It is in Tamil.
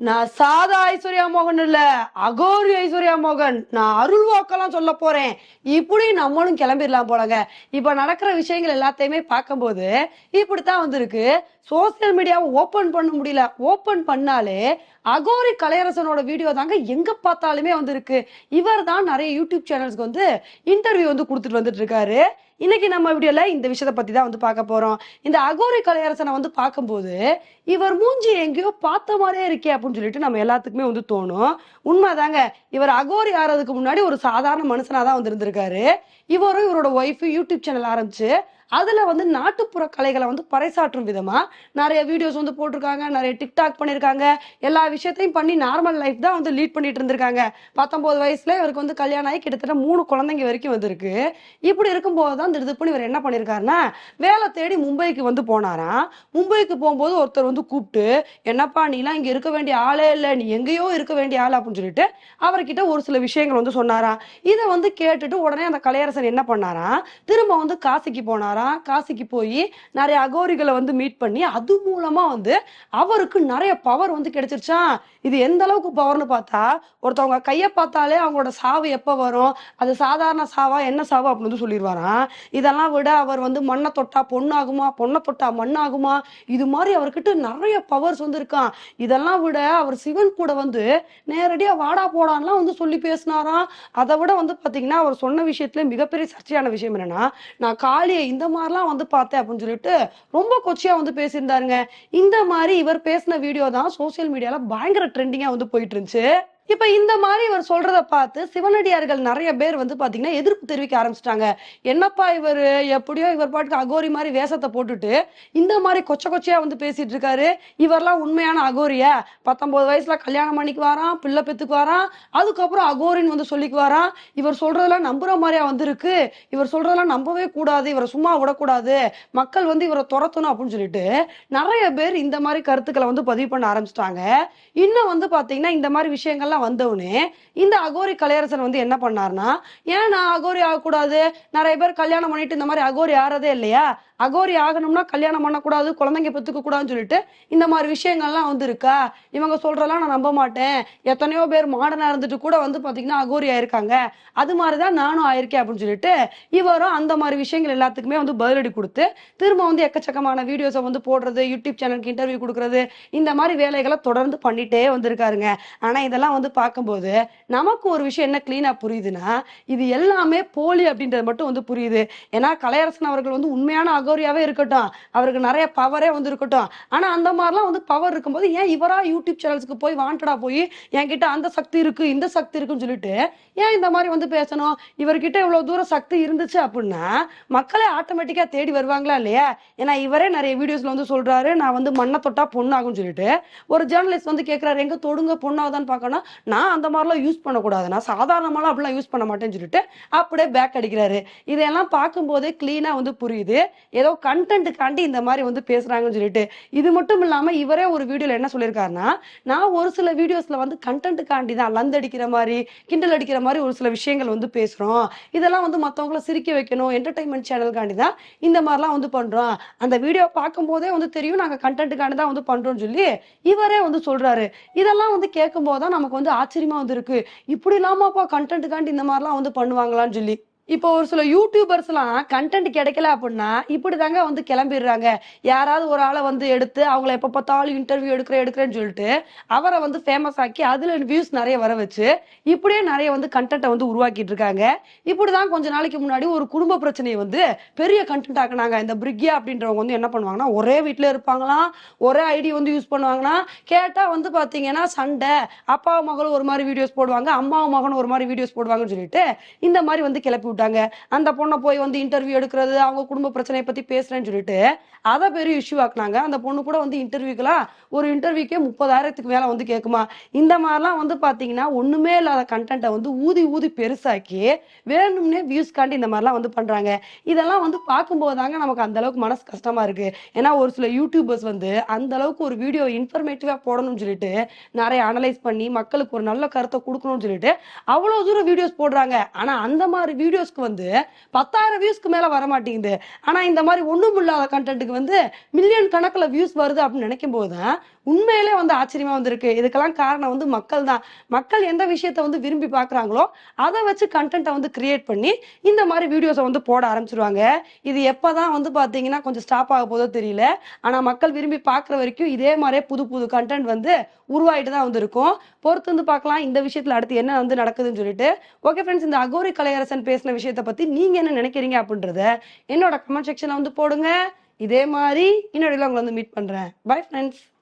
நான் சாதா ஐஸ்வர்யா மோகன் இல்ல, அகோரி ஐஸ்வர்யா மோகன். நான் அருள் வாக்கெல்லாம் சொல்ல போறேன். இப்படி நம்மளும் கிளம்பிடலாம் போலங்க. இப்ப நடக்கிற விஷயங்கள் எல்லாத்தையுமே பார்க்கும்போது இப்படித்தான் வந்திருக்கு. சோசியல் மீடியாவை ஓபன் பண்ண முடியல. ஓபன் பண்ணாலே அகோரி கலையரசனோட வீடியோ தாங்க எங்க பார்த்தாலுமே வந்திருக்கு. இவர் தான் நிறைய யூடியூப் சேனல்ஸ்க்கு வந்து இன்டர்வியூ வந்து கொடுத்துட்டு வந்துட்டு இருக்காரு. இன்னைக்கு நம்ம வீடியோல இந்த விஷயத்த பத்தி தான் வந்து பார்க்க போறோம். இந்த அகோரி கலையரசனை வந்து பார்க்கும்போது இவர் மூஞ்சி எங்கேயோ பார்த்த மாதிரியே இருக்கே அப்படின்னு சொல்லிட்டு நம்ம எல்லாத்துக்குமே வந்து தோணும். உண்மைதாங்க. இவர் அகோரி ஆறதுக்கு முன்னாடி ஒரு சாதாரண மனுஷனா தான் வந்து இருந்திருக்காரு. இவரும் இவரோட ஒய்ஃபு யூடியூப் சேனல் ஆரம்பிச்சு அதுல வந்து நாட்டுப்புற கலைகளை வந்து பறைசாற்றும் விதமா நிறைய வீடியோஸ் வந்து போட்டிருக்காங்க, நிறைய டிக்டாக் பண்ணிருக்காங்க. எல்லா விஷயத்தையும் பண்ணி நார்மல் லைஃப் தான் வந்து லீட் பண்ணிட்டு இருந்திருக்காங்க. 19 வயசுல இவருக்கு வந்து கல்யாணம் ஆகி கிட்டத்தட்ட 3 குழந்தைங்க வரைக்கும் வந்திருக்கு. இப்படி இருக்கும்போது தான் திடுப்புன்னு இவர் என்ன பண்ணிருக்காருன்னா வேலை தேடி மும்பைக்கு வந்து போனாராம். மும்பைக்கு போகும்போது ஒருத்தர் வந்து கூப்பிட்டு, என்னப்பா நீலாம் இங்க இருக்க வேண்டிய ஆளே இல்லை, நீ எங்கேயோ இருக்க வேண்டிய ஆள் அப்படின்னு சொல்லிட்டு அவர்கிட்ட ஒரு சில விஷயங்கள் வந்து சொன்னாராம். இதை வந்து கேட்டுட்டு உடனே அந்த கலையரசன் என்ன பண்ணாராம், திரும்ப வந்து காசிக்கு போனாராம். காசிக்கு போய் நிறைய அகோரிகளை வந்து மீட் பண்ணி அது மூலமா வந்து அவருக்கு நிறைய பவர் வந்து கிடைச்சிருச்சான். இது எந்த அளவுக்கு பவர்னு பார்த்தா, ஒருத்தவங்க கையை பார்த்தாலே அவங்களோட சாவு எப்ப வரும், அது சாதாரண சாவா என்ன சாவா அப்படின்னு வந்து சொல்லிடுவாராம். இதெல்லாம் விட அவர் வந்து மண்ணை தொட்டா பொண்ணாகுமா, பொண்ணை தொட்டா மண்ணாகுமா, இது மாதிரி அவர்கிட்ட நிறைய பவர்ஸ் வந்து இருக்கான். இதெல்லாம் விட அவர் சிவன் கூட வந்து நேரடியா வாடா போடான்லாம் வந்து சொல்லி பேசினாராம். அதை விட வந்து பாத்தீங்கன்னா அவர் சொன்ன விஷயத்துல மிகப்பெரிய சர்ச்சையான விஷயம் என்னன்னா, நான் காளியை இந்த மாதிரிலாம் வந்து பார்த்தேன் அப்படின்னு சொல்லிட்டு ரொம்ப கொச்சையா வந்து பேசியிருந்தாருங்க. இந்த மாதிரி இவர் பேசின வீடியோ தான் சோசியல் மீடியால பயங்கர ட்ரெண்டிங்கா வந்து போயிட்டு இருந்துச்சு. இப்ப இந்த மாதிரி இவர் சொல்றத பார்த்து சிவனடியார்கள் நிறைய பேர் வந்து பாத்தீங்கன்னா எதிர்ப்பு தெரிவிக்க ஆரம்பிச்சிட்டாங்க. என்னப்பா இவரு, எப்படியோ இவர் பாட்டுக்கு அகோரி மாதிரி வேஷத்தை போட்டுட்டு இந்த மாதிரி கொச்ச கொச்சையா வந்து பேசிட்டு இருக்காரு. இவரெல்லாம் உண்மையான அகோரியா? 19 வயசுல கல்யாணம் பண்ணிக்கு வாரான், பிள்ளை பெத்துக்கு வாரான், அதுக்கப்புறம் அகோரின்னு வந்து சொல்லிக்கு வாரான். இவர் சொல்றதெல்லாம் நம்புற மாதிரியா வந்திருக்கு. இவர் சொல்றதெல்லாம் நம்பவே கூடாது, இவரை சும்மா விடக்கூடாது, மக்கள் வந்து இவரை துரத்தணும் அப்படின்னு சொல்லிட்டு நிறைய பேர் இந்த மாதிரி கருத்துக்களை வந்து பதிவு பண்ண ஆரம்பிச்சிட்டாங்க. இன்னும் வந்து பாத்தீங்கன்னா இந்த மாதிரி விஷயங்கள்லாம் வந்தவுடனே இந்த அகோரி கலையரசன் வந்து என்ன பண்ணாருன்னா, ஏன் நான் அகோரி ஆகக்கூடாது, நிறைய பேர் கல்யாணம் பண்ணிட்டு இந்த மாதிரி அகோரி ஆறதே இல்லையா, அகோரி ஆகணும்னா கல்யாணம் பண்ணக்கூடாது, குழந்தைங்க பெத்துக்க கூடாதுன்னு சொல்லிட்டு இந்த மாதிரி விஷயங்கள்லாம் வந்து இருக்கா, இவங்க சொல்றதெல்லாம் நான் நம்ப மாட்டேன், எத்தனையோ பேர் மாடனா இருந்துட்டு கூட வந்து பாத்தீங்கன்னா அகோரி ஆயிருக்காங்க, அது மாதிரிதான் நானும் ஆயிருக்கேன் அப்படின்னு சொல்லிட்டு இவரும் அந்த மாதிரி விஷயங்கள் எல்லாத்துக்குமே வந்து பதிலடி கொடுத்து திரும்ப வந்து எக்கச்சக்கமான வீடியோஸை வந்து போடுறது, யூடியூப் சேனலுக்கு இன்டர்வியூ கொடுக்கறது, இந்த மாதிரி வேலைகளை தொடர்ந்து பண்ணிட்டே வந்திருக்காருங்க. ஆனா இதெல்லாம் வந்து பார்க்கும்போது நமக்கு ஒரு விஷயம் என்ன கிளீனா புரியுதுன்னா, இது எல்லாமே போலி அப்படின்றது மட்டும் வந்து புரியுது. ஏன்னா கலையரசன் அவர்கள் வந்து உண்மையான அகோரியாவே இருக்கட்டும், அவருக்கு நிறைய பவரே வந்து இருக்கட்டும், ஆனா அந்த மாதிரிலாம் வந்து பவர் இருக்கும்போது ஏன் இவரா யூடியூப் சேனல்ஸ்க்கு போய் வாண்டடா போய் என்கிட்ட அந்த சக்தி இருக்கு இந்த சக்தி இருக்குன்னு சொல்லிட்டு ஏன் இந்த மாதிரி வந்து பேசணும்? இவர்கிட்ட இவ்வளவு தூரம் சக்தி இருந்துச்சு அப்படின்னா மக்களே ஆட்டோமேட்டிக்கா தேடி வருவாங்களா இல்லையா? ஏன்னா இவரே நிறைய வீடியோஸ்ல வந்து சொல்றாரு, நான் வந்து மண்ணை தொட்டா பொண்ணாகும்னு சொல்லிட்டு. ஒரு ஜேர்னலிஸ்ட் வந்து கேட்கிறாரு, எங்க தொடுங்க பொண்ணாகுதான்னு பார்க்கணும், நான் அந்த மாதிரிலாம் யூஸ் பண்ணக்கூடாது, நான் சாதாரணமாலாம் அப்படிலாம் யூஸ் பண்ண மாட்டேன்னு சொல்லிட்டு அப்படியே பேக் அடிக்கிறாரு. இதெல்லாம் பார்க்கும்போதே கிளீனா வந்து புரியுது, ஏதோ கண்டென்ட்டுக்காண்டி இந்த மாதிரி வந்து பேசுறாங்கன்னு சொல்லிட்டு. இது மட்டும் இல்லாம இவரே ஒரு வீடியோல என்ன சொல்லியிருக்காருன்னா, நான் ஒரு சில வீடியோஸ்ல வந்து கண்டென்ட்டுக்காண்டி தான் லந்தடிக்கிற மாதிரி கிண்டல் அடிக்கிற மாதிரி ஒரு சில விஷயங்கள் வந்து பேசுறோம், இதெல்லாம் வந்து மத்தவங்கள சிரிக்க வைக்கணும், என்டர்டைன்மெண்ட் சேனலுக்காண்டி தான் இந்த மாதிரிலாம் வந்து பண்றோம், அந்த வீடியோ பார்க்கும் போதே வந்து தெரியும் நாங்க கண்டென்ட்டுக்காண்டி தான் வந்து பண்றோம்னு சொல்லி இவரே வந்து சொல்றாரு. இதெல்லாம் வந்து கேட்கும் போதுதான் நமக்கு வந்து ஆச்சரியமா வந்து இருக்கு, இப்படி இல்லாமப்பா கண்டென்ட்டுக்காண்டி இந்த மாதிரிலாம் வந்து பண்ணுவாங்களான்னு சொல்லி. இப்போ ஒரு சில யூடியூபர்ஸ் எல்லாம் கண்டென்ட் கிடைக்கல அப்படின்னா இப்படிதாங்க வந்து கிளம்பிடுறாங்க. யாராவது ஒரு ஆளை வந்து எடுத்து அவங்கள எப்ப பார்த்தாலும் இன்டர்வியூ எடுக்கிறேன்னு சொல்லிட்டு அவரை வந்து ஃபேமஸ் ஆக்கி அதுல வியூஸ் நிறைய வர வச்சு இப்படியே நிறைய வந்து கண்டென்ட்டை வந்து உருவாக்கிட்டு இருக்காங்க. இப்படிதான் கொஞ்ச நாளைக்கு முன்னாடி ஒரு குடும்ப பிரச்சனையை வந்து பெரிய கண்டென்ட் ஆக்குனாங்க. இந்த பிரிக்யா அப்படின்றவங்க வந்து என்ன பண்ணுவாங்கன்னா, ஒரே வீட்டுல இருப்பாங்களாம், ஒரே ஐடி வந்து யூஸ் பண்ணுவாங்கன்னா, கேட்டா வந்து பாத்தீங்கன்னா சண்டை, அப்பாவும் மகளும் ஒரு மாதிரி வீடியோஸ் போடுவாங்க, அம்மாவும் மகனும் ஒரு மாதிரி வீடியோஸ் போடுவாங்கன்னு சொல்லிட்டு இந்த மாதிரி வந்து கிளப்பி விட்டாங்க. அந்த பொண்ணை போய் வந்து இன்டர்வியூ எடுக்கிறது, அவங்க குடும்ப பிரச்சனையை பத்தி பேசுறேன்னு சொல்லிட்டு அதை பெரிய இஷ்யூ ஆக்குனாங்க. அந்த பொண்ணு கூட வந்து இன்டர்வியூக்கெல்லாம் ஒரு இன்டர்வியூக்கே 30,000க்கு மேல வந்து கேட்குமா. இந்த மாதிரிலாம் வந்து பாத்தீங்கன்னா ஒண்ணுமே இல்லாத கண்டென்ட்டை வந்து ஊதி ஊதி பெருசாக்கி வேணும்னே வியூஸ்காண்டி இந்த மாதிரிலாம் வந்து பண்றாங்க. இதெல்லாம் வந்து பார்க்கும்போது தாங்க நமக்கு அந்த அளவுக்கு மனசு கஷ்டமா இருக்கு. ஏன்னா ஒரு சில யூடியூபர்ஸ் வந்து அந்த அளவுக்கு ஒரு வீடியோ இன்ஃபர்மேட்டிவா போடணும்னு சொல்லிட்டு நிறைய அனலைஸ் பண்ணி மக்களுக்கு ஒரு நல்ல கருத்தை கொடுக்கணும்னு சொல்லிட்டு அவ்வளவு தூரம் வீடியோஸ் போடுறாங்க. ஆனா அந்த மாதிரி வீடியோஸ்க்கு வந்து 10,000 வியூஸ்க்கு மேல வர மாட்டேங்குது. ஆனா இந்த மாதிரி ஒண்ணும் இல்லாத கண்டென்ட்டுக்கு வந்து மில்லியன் கணக்குல வியூஸ் வருது அப்படின்னு நினைக்கும் போதுதான் உண்மையிலே வந்து ஆச்சரியமா வந்திருக்கு. இதுக்கெல்லாம் காரணம் வந்து மக்கள் தான். மக்கள் எந்த விஷயத்த வந்து விரும்பி பார்க்குறாங்களோ, அத வச்சு கன்டென்ட்ட வந்து கிரியேட் பண்ணி, இந்த மாரி வீடியோஸ வந்து போட ஆரம்பிச்சுருவாங்க. இது எப்பதான் வந்து பார்த்தீங்கன்னா, கொஞ்சம் ஸ்டாப் ஆக போதோ தெரியல. ஆனா மக்கள் விரும்பி பார்க்குற வரைக்கும் இதே மாரியே புது புது கன்டென்ட் வந்து உருவாயிட்டு தான் வந்து இருக்கும். பொறுத்து வந்து பார்க்கலாம் இந்த விஷயத்துல அடுத்து என்ன வந்து நடக்குதுன்னு சொல்லிட்டு. ஓகே ஃப்ரெண்ட்ஸ், இந்த அகோரி கலையரசன் பேசின விஷயத்த பத்தி நீங்க என்ன நினைக்கிறீங்க அப்படின்றத என்னோட கமெண்ட் செக்ஷன்ல வந்து போடுங்க. இதே மாரி இன்னொரு உங்கள வந்து மீட் பண்றேன். Bye friends.